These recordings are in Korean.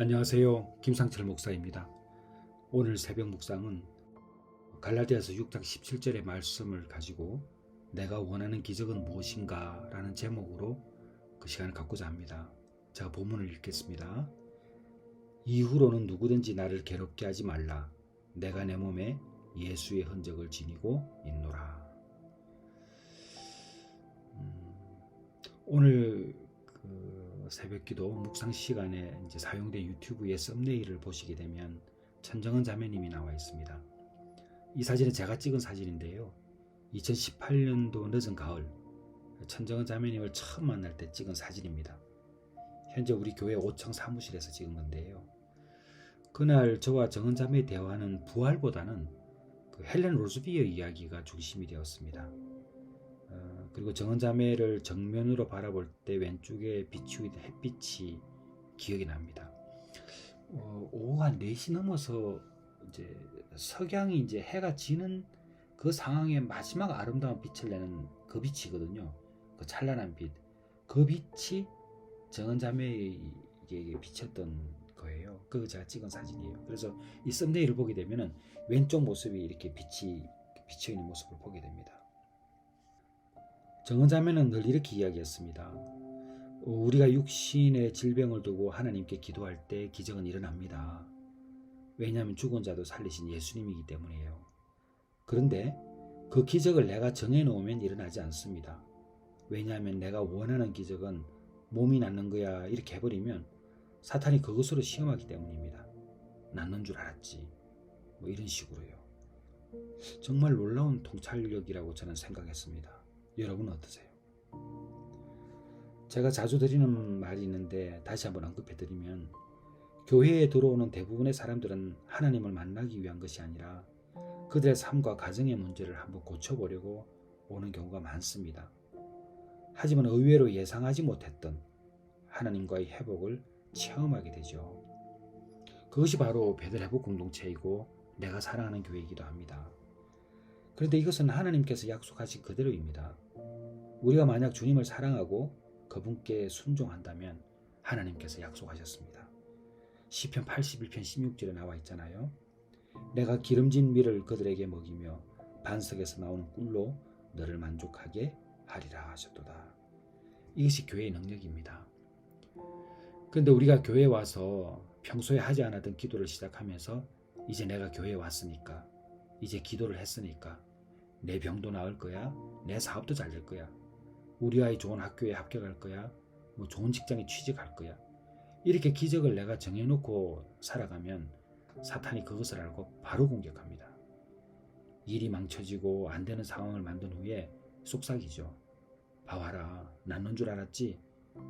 안녕하세요. 김상철 목사입니다. 오늘 새벽 묵상은 갈라디아서 6장 17절의 말씀을 가지고 내가 원하는 기적은 무엇인가 라는 제목으로 그 시간을 갖고자 합니다. 제가 본문을 읽겠습니다. 이후로는 누구든지 나를 괴롭게 하지 말라. 내가 내 몸에 예수의 흔적을 지니고 있노라. 오늘 새벽기도 묵상 시간에 이제 사용된 유튜브의 썸네일을 보시게 되면 천정은 자매님이 나와 있습니다. 이 사진은 제가 찍은 사진인데요. 2018년도 늦은 가을 천정은 자매님을 처음 만날 때 찍은 사진입니다. 현재 우리 교회 5층 사무실에서 찍은 건데요. 그날 저와 정은 자매의 대화는 부활보다는 그 헬렌 로즈비어 이야기가 중심이 되었습니다. 그리고 정은 자매를 정면으로 바라볼 때 왼쪽에 비추이던 햇빛이 기억이 납니다. 오후 한 4시 넘어서 이제 석양이 이제 해가 지는 그 상황에 마지막 아름다운 빛을 내는 그 빛이거든요. 그 찬란한 빛. 그 빛이 정은 자매에게 비쳤던 거예요. 그거 제가 찍은 사진이에요. 그래서 이 썸네일을 보게 되면은 왼쪽 모습이 이렇게 빛이 비쳐 있는 모습을 보게 됩니다. 정은 자매는 늘 이렇게 이야기했습니다. 우리가 육신의 질병을 두고 하나님께 기도할 때 기적은 일어납니다. 왜냐하면 죽은 자도 살리신 예수님이기 때문이에요. 그런데 그 기적을 내가 정해놓으면 일어나지 않습니다. 왜냐하면 내가 원하는 기적은 몸이 낫는 거야 이렇게 해버리면 사탄이 그것으로 시험하기 때문입니다. 낫는 줄 알았지. 뭐 이런 식으로요. 정말 놀라운 통찰력이라고 저는 생각했습니다. 여러분은 어떠세요? 제가 자주 드리는 말이 있는데 다시 한번 언급해드리면 교회에 들어오는 대부분의 사람들은 하나님을 만나기 위한 것이 아니라 그들의 삶과 가정의 문제를 한번 고쳐보려고 오는 경우가 많습니다. 하지만 의외로 예상하지 못했던 하나님과의 회복을 체험하게 되죠. 그것이 바로 베들회복 공동체이고 내가 사랑하는 교회이기도 합니다. 그런데 이것은 하나님께서 약속하신 그대로입니다. 우리가 만약 주님을 사랑하고 그분께 순종한다면 하나님께서 약속하셨습니다. 시편 81편 16절에 나와 있잖아요. 내가 기름진 밀을 그들에게 먹이며 반석에서 나오는 꿀로 너를 만족하게 하리라 하셨도다. 이것이 교회의 능력입니다. 그런데 우리가 교회에 와서 평소에 하지 않았던 기도를 시작하면서 이제 내가 교회에 왔으니까, 이제 기도를 했으니까 내 병도 나을 거야, 내 사업도 잘 될 거야, 우리 아이 좋은 학교에 합격할 거야, 뭐 좋은 직장에 취직할 거야, 이렇게 기적을 내가 정해놓고 살아가면 사탄이 그것을 알고 바로 공격합니다. 일이 망쳐지고 안 되는 상황을 만든 후에 속삭이죠. 봐봐라, 낫는 줄 알았지?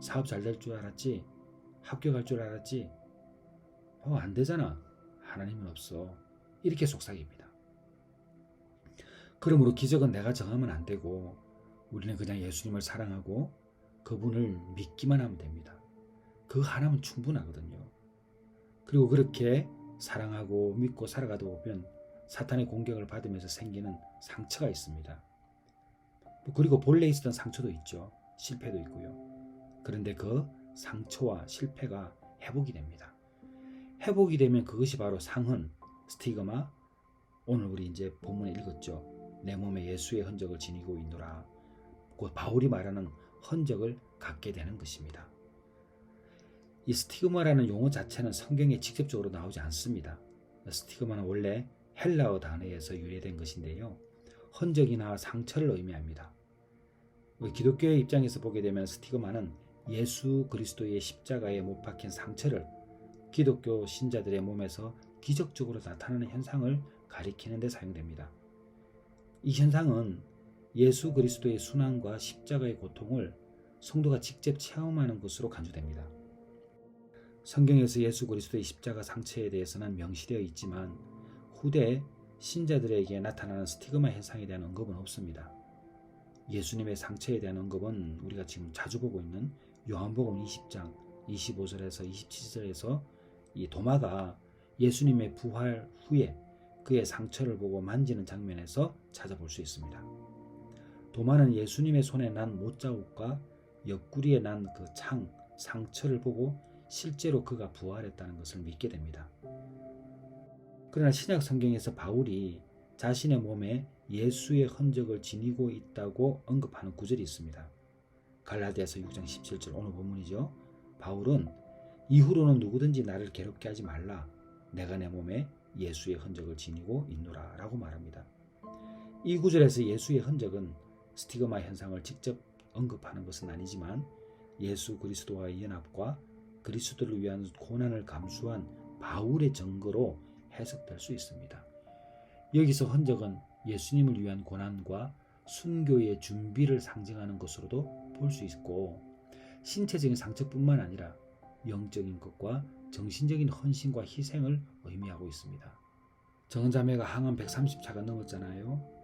사업 잘 될 줄 알았지? 합격할 줄 알았지? 안 되잖아. 하나님은 없어. 이렇게 속삭입니다. 그러므로 기적은 내가 정하면 안 되고 우리는 그냥 예수님을 사랑하고 그분을 믿기만 하면 됩니다. 그 하나면 충분하거든요. 그리고 그렇게 사랑하고 믿고 살아가다 보면 사탄의 공격을 받으면서 생기는 상처가 있습니다. 그리고 본래 있었던 상처도 있죠. 실패도 있고요. 그런데 그 상처와 실패가 회복이 됩니다. 회복이 되면 그것이 바로 상흔, 스티그마, 오늘 우리 이제 본문에 읽었죠. 내 몸에 예수의 흔적을 지니고 있노라. 그 바울이 말하는 흔적을 갖게 되는 것입니다. 이 스티그마라는 용어 자체는 성경에 직접적으로 나오지 않습니다. 스티그마는 원래 헬라어 단어에서 유래된 것인데요. 흔적이나 상처를 의미합니다. 기독교의 입장에서 보게 되면 스티그마는 예수 그리스도의 십자가에 못 박힌 상처를 기독교 신자들의 몸에서 기적적으로 나타나는 현상을 가리키는 데 사용됩니다. 이 현상은 예수 그리스도의 순환과 십자가의 고통을 성도가 직접 체험하는 것으로 간주됩니다. 성경에서 예수 그리스도의 십자가 상처에 대해서는 명시되어 있지만 후대 신자들에게 나타나는 스티그마 현상에 대한 언급은 없습니다. 예수님의 상처에 대한 언급은 우리가 지금 자주 보고 있는 요한복음 20장 25절에서 27절에서 이 도마가 예수님의 부활 후에 그의 상처를 보고 만지는 장면에서 찾아볼 수 있습니다. 도마는 예수님의 손에 난 못자국과 옆구리에 난 그 상처를 보고 실제로 그가 부활했다는 것을 믿게 됩니다. 그러나 신약 성경에서 바울이 자신의 몸에 예수의 흔적을 지니고 있다고 언급하는 구절이 있습니다. 갈라디아서 6장 17절 오늘 본문이죠. 바울은 이후로는 누구든지 나를 괴롭게 하지 말라. 내가 내 몸에 예수의 흔적을 지니고 있노라 라고 말합니다. 이 구절에서 예수의 흔적은 스티그마 현상을 직접 언급하는 것은 아니지만 예수 그리스도와의 연합과 그리스도를 위한 고난을 감수한 바울의 증거로 해석될 수 있습니다. 여기서 흔적은 예수님을 위한 고난과 순교의 준비를 상징하는 것으로도 볼 수 있고 신체적인 상처뿐만 아니라 영적인 것과 정신적인 헌신과 희생을 의미하고 있습니다. 정은자매가 항암 130차가 넘었잖아요.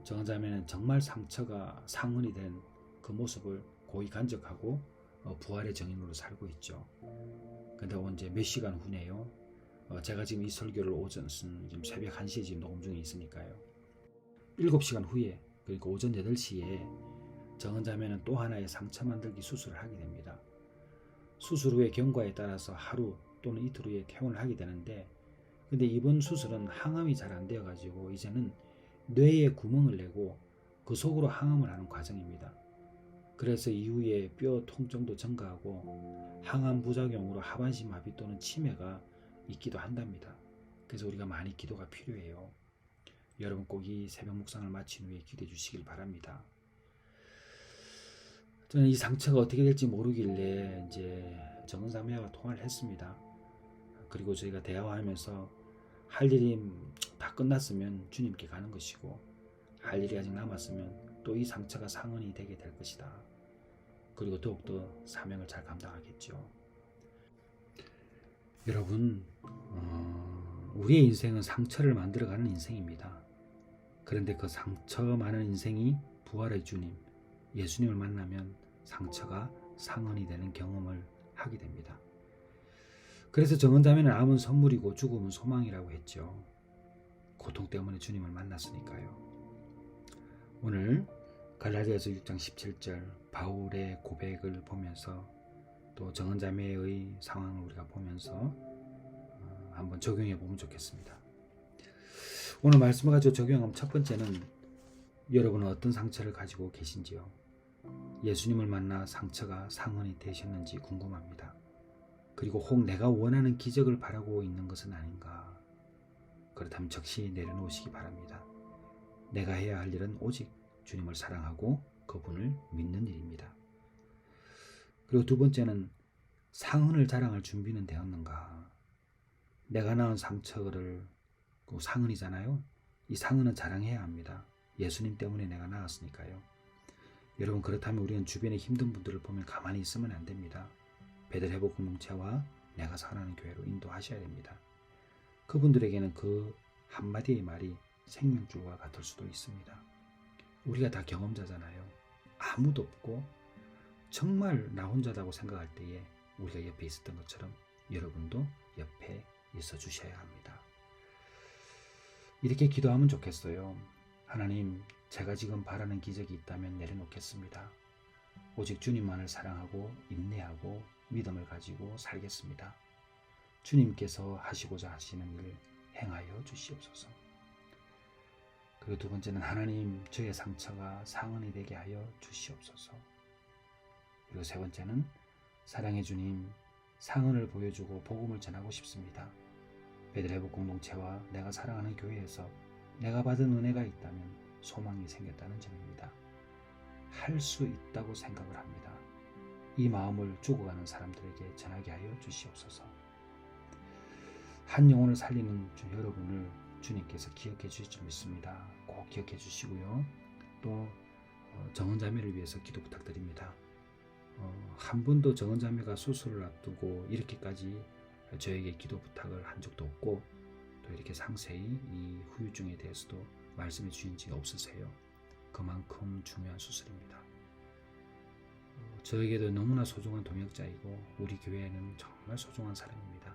정은자매는 정말 상처가 상흔이 된 그 모습을 고이 간직하고 부활의 증인으로 살고 있죠. 근데 언제 몇 시간 후네요. 제가 지금 이 설교를 오전 지금 새벽 1시에 지금 녹음 중에 있으니까요. 7시간 후에 그러니까 오전 8시에 정은자매는 또 하나의 상처 만들기 수술을 하게 됩니다. 수술 후의 경과에 따라서 하루 또는 이틀 후에 퇴원을 하게 되는데 근데 이번 수술은 항암이 잘 안 되어 가지고 이제는 뇌에 구멍을 내고 그 속으로 항암을 하는 과정입니다. 그래서 이후에 뼈 통증도 증가하고 항암 부작용으로 하반신 마비 또는 치매가 있기도 한답니다. 그래서 우리가 많이 기도가 필요해요. 여러분 꼭 이 새벽 묵상을 마친 후에 기도해 주시길 바랍니다. 저는 이 상처가 어떻게 될지 모르길래 이제 정은사매와 통화를 했습니다. 그리고 저희가 대화하면서 할 일이 다 끝났으면 주님께 가는 것이고 할 일이 아직 남았으면 또 이 상처가 상흔이 되게 될 것이다. 그리고 더욱더 사명을 잘 감당하겠죠. 여러분 우리의 인생은 상처를 만들어가는 인생입니다. 그런데 그 상처 많은 인생이 부활의 주님 예수님을 만나면 상처가 상흔이 되는 경험을 하게 됩니다. 그래서 정은자매는 암은 선물이고 죽음은 소망이라고 했죠. 고통 때문에 주님을 만났으니까요. 오늘 갈라디아서 6장 17절 바울의 고백을 보면서 또 정은자매의 상황을 우리가 보면서 한번 적용해 보면 좋겠습니다. 오늘 말씀을 가지고 적용하면 첫 번째는 여러분은 어떤 상처를 가지고 계신지요? 예수님을 만나 상처가 상흔이 되셨는지 궁금합니다. 그리고 혹 내가 원하는 기적을 바라고 있는 것은 아닌가? 그렇다면 적시 내려놓으시기 바랍니다. 내가 해야 할 일은 오직 주님을 사랑하고 그분을 믿는 일입니다. 그리고 두 번째는 상흔을 자랑할 준비는 되었는가? 내가 낳은 상처를 상흔이잖아요. 이 상흔은 자랑해야 합니다. 예수님 때문에 내가 낳았으니까요. 여러분 그렇다면 우리는 주변에 힘든 분들을 보면 가만히 있으면 안 됩니다. 베들회복 공동체와 내가 사랑하는 교회로 인도하셔야 됩니다. 그분들에게는 그 한마디의 말이 생명줄과 같을 수도 있습니다. 우리가 다 경험자잖아요. 아무도 없고 정말 나 혼자다고 생각할 때에 우리가 옆에 있었던 것처럼 여러분도 옆에 있어 주셔야 합니다. 이렇게 기도하면 좋겠어요. 하나님, 제가 지금 바라는 기적이 있다면 내려놓겠습니다. 오직 주님만을 사랑하고 인내하고 믿음을 가지고 살겠습니다. 주님께서 하시고자 하시는 일 행하여 주시옵소서. 그리고 두 번째는 하나님, 저의 상처가 상흔이 되게 하여 주시옵소서. 그리고 세 번째는 사랑의 주님, 상흔을 보여주고 복음을 전하고 싶습니다. 베들회복 공동체와 내가 사랑하는 교회에서 내가 받은 은혜가 있다면 소망이 생겼다는 점입니다. 할 수 있다고 생각을 합니다. 이 마음을 죽어가는 사람들에게 전하게 하여 주시옵소서. 한 영혼을 살리는 여러분을 주님께서 기억해 주실 줄 믿습니다. 꼭 기억해 주시고요. 또 정은자매를 위해서 기도 부탁드립니다. 한 번도 정은자매가 수술을 앞두고 이렇게까지 저에게 기도 부탁을 한 적도 없고 또 이렇게 상세히 이 후유증에 대해서도 말씀해 주신 적이 없으세요. 그만큼 중요한 수술입니다. 저에게도 너무나 소중한 동역자이고 우리 교회에는 정말 소중한 사람입니다.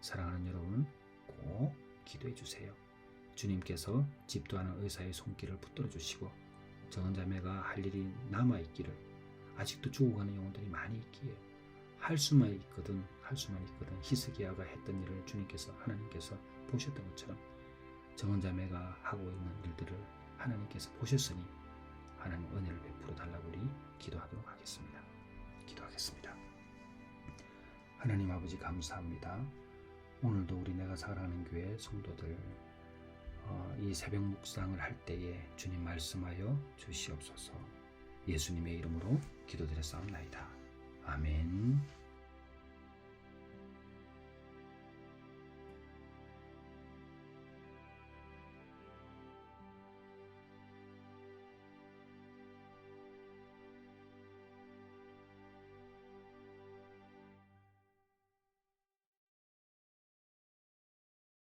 사랑하는 여러분 꼭 기도해 주세요. 주님께서 집도하는 의사의 손길을 붙들어 주시고 정은자매가 할 일이 남아있기를 아직도 죽어가는 영혼들이 많이 있기에 할 수만 있거든 히스기야가 했던 일을 하나님께서 보셨던 것처럼 정언자매가 하고 있는 일들을 하나님께서 보셨으니 하나님 은혜를 베풀어 달라고 우리 기도하도록 하겠습니다. 기도하겠습니다. 하나님 아버지 감사합니다. 오늘도 우리 내가 사랑하는 교회 성도들 이 새벽 묵상을 할 때에 주님 말씀하여 주시옵소서. 예수님의 이름으로 기도드렸사옵나이다. 아멘.